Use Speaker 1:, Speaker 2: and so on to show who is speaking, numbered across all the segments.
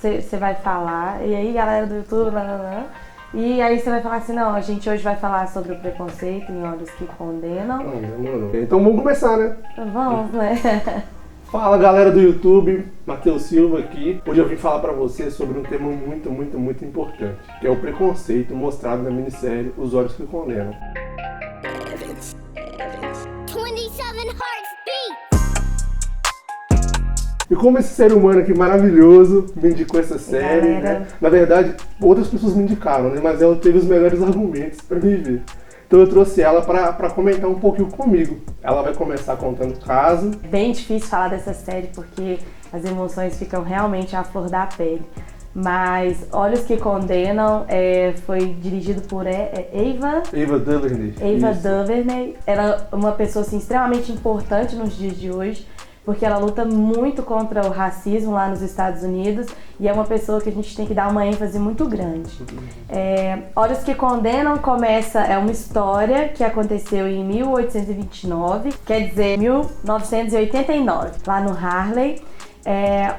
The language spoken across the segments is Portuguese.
Speaker 1: Você vai falar, e aí galera do YouTube, blá, blá, blá, e aí você vai falar assim, não, a gente hoje vai falar sobre o preconceito em Olhos que Condenam.
Speaker 2: Então vamos começar, né?
Speaker 1: Então vamos, né?
Speaker 2: Fala galera do YouTube, Matheus Silva aqui. Hoje eu vim falar pra você sobre um tema muito importante, que é o preconceito mostrado na minissérie Os Olhos que Condenam.
Speaker 3: 27 hearts beat!
Speaker 2: E como esse ser humano aqui maravilhoso me indicou essa série, né? Na verdade, outras pessoas me indicaram, né? Mas ela teve os melhores argumentos pra me ver. Então eu trouxe ela pra comentar um pouquinho comigo. Ela vai começar contando o caso.
Speaker 1: Bem difícil falar dessa série porque as emoções ficam realmente à flor da pele. Mas Olhos que Condenam foi dirigido por Ava
Speaker 2: DuVernay.
Speaker 1: Ava DuVernay. Ela é uma pessoa assim, extremamente importante nos dias de hoje, porque ela luta muito contra o racismo lá nos Estados Unidos e é uma pessoa que a gente tem que dar uma ênfase muito grande. Olhos que Condenam é uma história que aconteceu em 1829, quer dizer, 1989, lá no Harlem,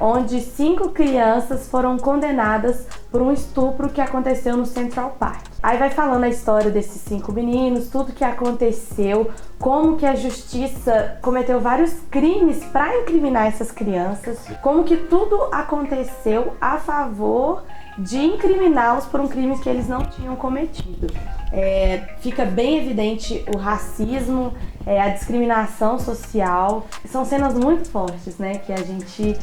Speaker 1: onde 5 crianças foram condenadas por um estupro que aconteceu no Central Park. Aí vai falando a história desses 5 meninos, tudo que aconteceu, como que a justiça cometeu vários crimes para incriminar essas crianças, como que tudo aconteceu a favor de incriminá-los por um crime que eles não tinham cometido. Fica bem evidente o racismo, a discriminação social. São cenas muito fortes, né, que a gente...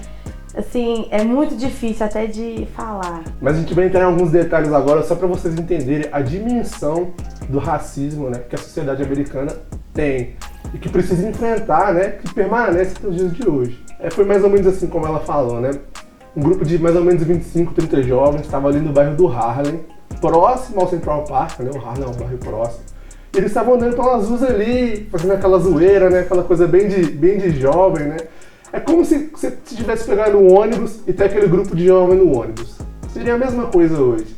Speaker 1: Assim, é muito difícil até de falar.
Speaker 2: Mas a gente vai entrar em alguns detalhes agora, só para vocês entenderem a dimensão do racismo, né, que a sociedade americana tem e que precisa enfrentar, né, que permanece até os dias de hoje. Foi mais ou menos assim como ela falou, né? Um grupo de mais ou menos 25, 30 jovens estava ali no bairro do Harlem, próximo ao Central Park, né? O Harlem é um bairro próximo. E eles estavam andando pelas ruas ali, fazendo aquela zoeira, né? Aquela coisa bem de jovem, né? É como se você estivesse pegando um ônibus e tem aquele grupo de jovens no ônibus. Seria a mesma coisa hoje.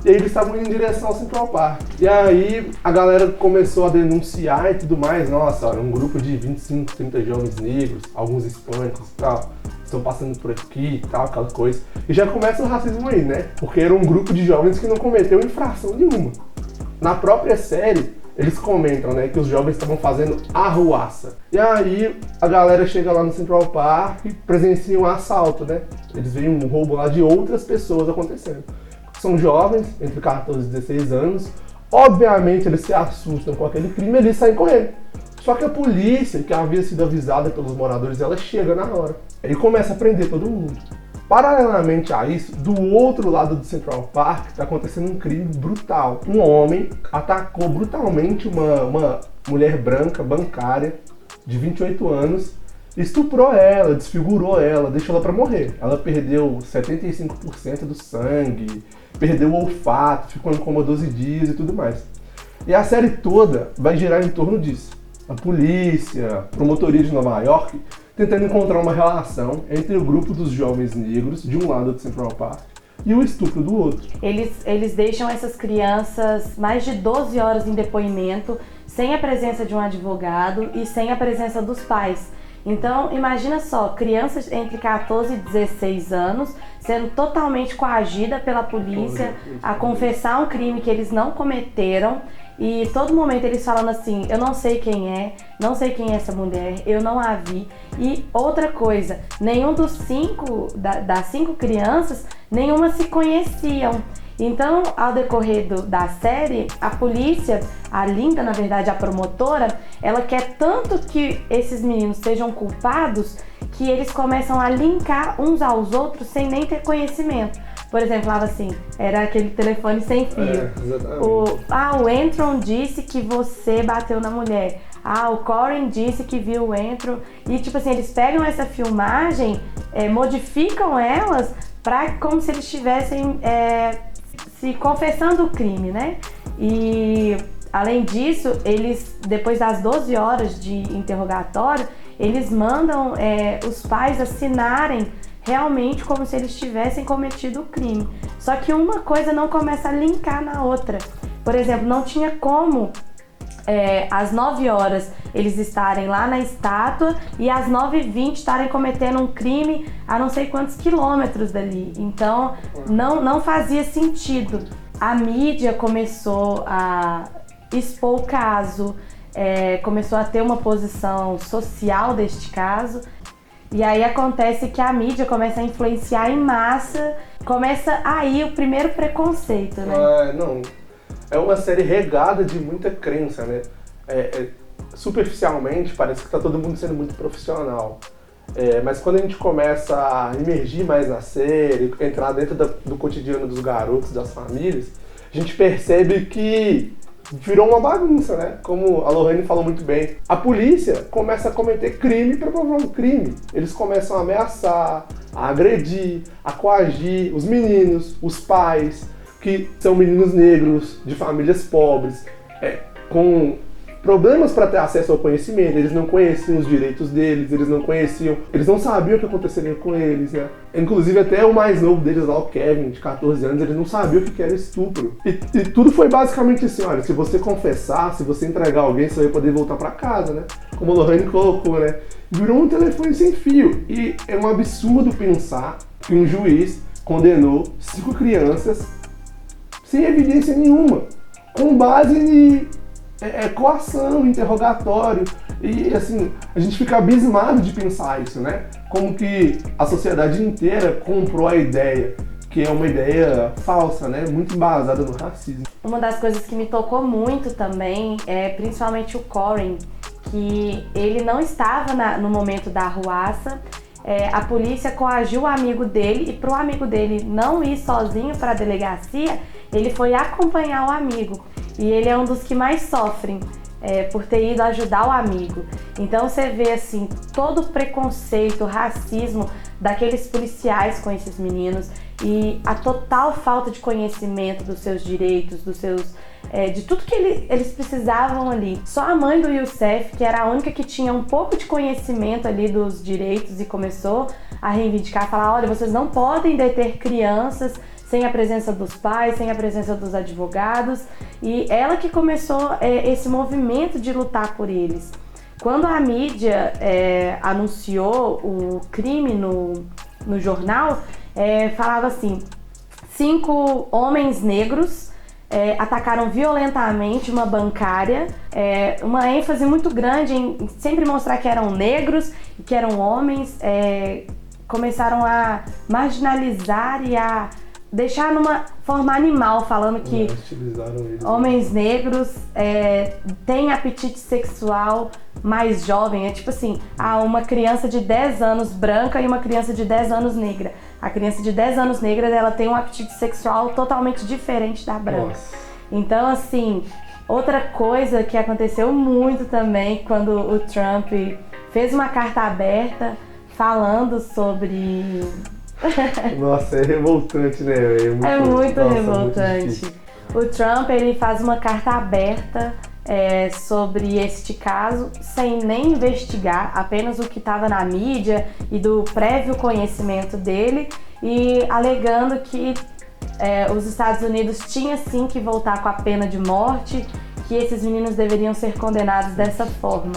Speaker 2: E aí eles estavam indo em direção ao Central Park. E aí a galera começou a denunciar e tudo mais. Nossa, olha, um grupo de 25, 30 jovens negros, alguns hispânicos e tal, estão passando por aqui e tal, aquela coisa. E já começa o racismo aí, né? Porque era um grupo de jovens que não cometeu infração nenhuma. Na própria série, eles comentam, né, que os jovens estavam fazendo arruaça. E aí a galera chega lá no Central Park e presencia um assalto, né? Eles veem um roubo lá de outras pessoas acontecendo. São jovens, entre 14 e 16 anos. Obviamente eles se assustam com aquele crime e eles saem correndo. Só que a polícia, que havia sido avisada pelos moradores, ela chega na hora. E começa a prender todo mundo. Paralelamente a isso, do outro lado do Central Park, está acontecendo um crime brutal. Um homem atacou brutalmente uma mulher branca, bancária, de 28 anos, estuprou ela, desfigurou ela, deixou ela para morrer. Ela perdeu 75% do sangue, perdeu o olfato, ficou em coma 12 dias e tudo mais. E a série toda vai girar em torno disso. A polícia, promotoria de Nova York, tentando encontrar uma relação entre o grupo dos jovens negros, de um lado do Central Park, e o estupro do outro.
Speaker 1: Eles deixam essas crianças mais de 12 horas em depoimento, sem a presença de um advogado e sem a presença dos pais. Então, imagina só, crianças entre 14 e 16 anos sendo totalmente coagida pela polícia a confessar um crime que eles não cometeram. E todo momento eles falando assim, eu não sei quem é essa mulher, eu não a vi. E outra coisa, nenhum dos 5, das 5 crianças, nenhuma se conheciam. Então, ao decorrer da série, a polícia, a Linda, na verdade, a promotora, ela quer tanto que esses meninos sejam culpados que eles começam a linkar uns aos outros sem nem ter conhecimento. Por exemplo, falava assim, era aquele telefone sem fio. O Antron disse que você bateu na mulher. O Corin disse que viu o Antron. E tipo assim, eles pegam essa filmagem, modificam elas como se eles estivessem se confessando o crime, né? E além disso, eles, depois das 12 horas de interrogatório, eles mandam os pais assinarem realmente como se eles tivessem cometido o crime. Só que uma coisa não começa a linkar na outra. Por exemplo, não tinha como às 9 horas eles estarem lá na estátua e às 9h20 estarem cometendo um crime a não sei quantos quilômetros dali. Então, não fazia sentido. A mídia começou a expor o caso, começou a ter uma posição social deste caso. E aí acontece que a mídia começa a influenciar em massa, começa aí o primeiro preconceito, né?
Speaker 2: É uma série regada de muita crença, né? Superficialmente parece que tá todo mundo sendo muito profissional. Mas quando a gente começa a imergir mais na série, entrar dentro do cotidiano dos garotos, das famílias, a gente percebe que virou uma bagunça, né? Como a Lohane falou muito bem. A polícia começa a cometer crime para provar um crime. Eles começam a ameaçar, a agredir, a coagir os meninos, os pais, que são meninos negros, de famílias pobres, com problemas para ter acesso ao conhecimento. Eles não conheciam os direitos deles, eles não sabiam o que aconteceria com eles, né? Inclusive até o mais novo deles lá, o Kevin, de 14 anos, ele não sabia o que era estupro. E tudo foi basicamente assim, olha, se você confessar, se você entregar alguém, você vai poder voltar para casa, né? Como a Lohane colocou, né? Virou um telefone sem fio. E é um absurdo pensar que um juiz condenou 5 crianças sem evidência nenhuma, com base em coação, interrogatório, e assim, a gente fica abismado de pensar isso, né? Como que a sociedade inteira comprou a ideia, que é uma ideia falsa, né? Muito embasada no racismo.
Speaker 1: Uma das coisas que me tocou muito também é principalmente o Corey, que ele não estava no momento da arruaça. A polícia coagiu o amigo dele, e para o amigo dele não ir sozinho para a delegacia, ele foi acompanhar o amigo. E ele é um dos que mais sofrem por ter ido ajudar o amigo. Então você vê assim, todo o preconceito, o racismo daqueles policiais com esses meninos e a total falta de conhecimento dos seus direitos, de tudo que eles precisavam ali. Só a mãe do Youssef, que era a única que tinha um pouco de conhecimento ali dos direitos e começou a reivindicar, falar, olha, vocês não podem deter crianças sem a presença dos pais, sem a presença dos advogados, e ela que começou esse movimento de lutar por eles. Quando a mídia anunciou o crime no jornal, falava assim, 5 homens negros atacaram violentamente uma bancária, uma ênfase muito grande em sempre mostrar que eram negros e que eram homens, começaram a marginalizar e a deixar numa forma animal, falando que homens negros têm apetite sexual mais jovem. É tipo assim, uma criança de 10 anos branca e uma criança de 10 anos negra. A criança de 10 anos negra, ela tem um apetite sexual totalmente diferente da branca. Nossa. Então, assim, outra coisa que aconteceu muito também, quando o Trump fez uma carta aberta falando sobre...
Speaker 2: Nossa, é revoltante, né?
Speaker 1: É muito revoltante. O Trump, ele faz uma carta aberta sobre este caso, sem nem investigar, apenas o que estava na mídia e do prévio conhecimento dele, e alegando que os Estados Unidos tinham sim que voltar com a pena de morte, que esses meninos deveriam ser condenados dessa forma.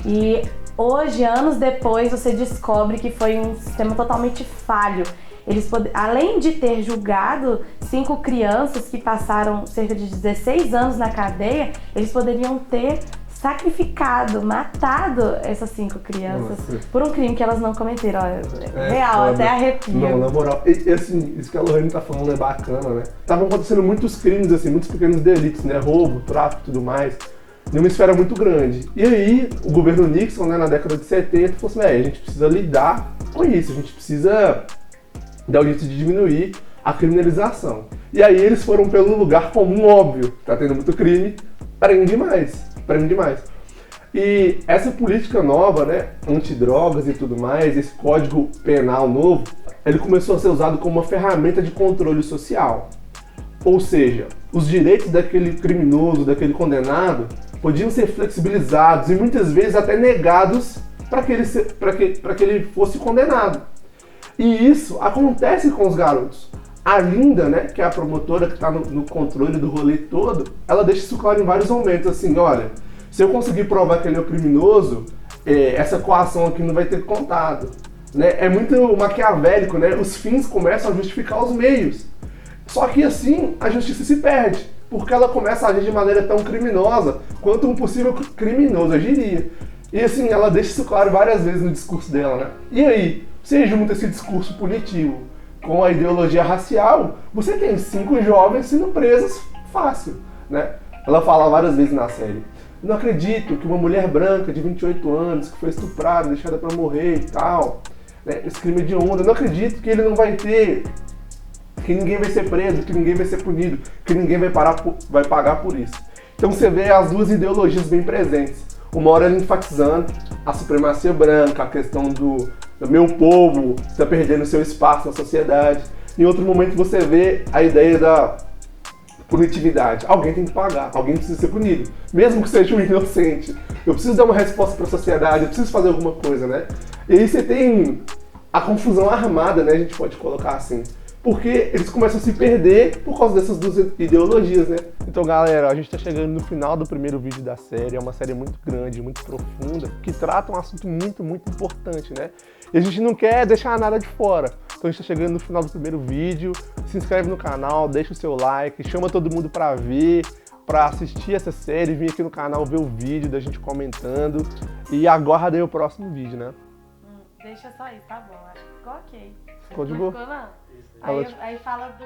Speaker 1: E hoje, anos depois, você descobre que foi um sistema totalmente falho. Eles além de ter julgado 5 crianças que passaram cerca de 16 anos na cadeia, eles poderiam ter sacrificado, matado essas 5 crianças. Nossa. Por um crime que elas não cometeram. Real, até arrepio.
Speaker 2: Não, na moral, assim, isso que a Lohane tá falando é bacana, né? Estavam acontecendo muitos crimes, assim, muitos pequenos delitos, né? Roubo, tráfico e tudo mais, em uma esfera muito grande. E aí, o governo Nixon, né, na década de 70, falou assim, a gente precisa lidar com isso, a gente precisa dar o jeito de diminuir a criminalização. E aí eles foram pelo lugar comum, óbvio, tá tendo muito crime, prende mais. E essa política nova, né, antidrogas e tudo mais, esse código penal novo, ele começou a ser usado como uma ferramenta de controle social. Ou seja, os direitos daquele criminoso, daquele condenado, podiam ser flexibilizados e muitas vezes até negados para que ele fosse condenado. E isso acontece com os garotos. A Linda, né, que é a promotora que está no controle do rolê todo, ela deixa isso claro em vários momentos, assim, olha, Se eu conseguir provar que ele é o criminoso, essa coação aqui não vai ter contado. Né? É muito maquiavélico, né? Os fins começam a justificar os meios. Só que assim a justiça se perde, porque ela começa a agir de maneira tão criminosa quanto um possível criminoso agiria. E assim, ela deixa isso claro várias vezes no discurso dela, né? E aí, você junta esse discurso punitivo com a ideologia racial, você tem 5 jovens sendo presos fácil, né? Ela fala várias vezes na série: não acredito que uma mulher branca de 28 anos, que foi estuprada, deixada pra morrer e tal, né? Esse crime é de onda, eu não acredito que ele não vai ter, que ninguém vai ser preso, que ninguém vai ser punido, que ninguém vai pagar por isso. Então você vê as duas ideologias bem presentes. Uma hora ela enfatizando a supremacia branca, a questão do meu povo está perdendo seu espaço na sociedade. Em outro momento você vê a ideia da punitividade. Alguém tem que pagar, alguém precisa ser punido, mesmo que seja um inocente. Eu preciso dar uma resposta para a sociedade, eu preciso fazer alguma coisa, né? E aí você tem a confusão armada, né? A gente pode colocar assim. Porque eles começam a se perder por causa dessas duas ideologias, né? Então, galera, a gente tá chegando no final do primeiro vídeo da série. É uma série muito grande, muito profunda, que trata um assunto muito, muito importante, né? E a gente não quer deixar nada de fora. Então a gente tá chegando no final do primeiro vídeo. Se inscreve no canal, deixa o seu like, chama todo mundo pra ver, pra assistir essa série, vir aqui no canal ver o vídeo da gente comentando. E aguarda aí o próximo vídeo, né?
Speaker 1: Deixa só isso, tá bom. Acho que ficou ok.
Speaker 2: Ficou de
Speaker 1: Não
Speaker 2: boa?
Speaker 1: ficou, não?
Speaker 2: Fala,
Speaker 1: Aí fala do...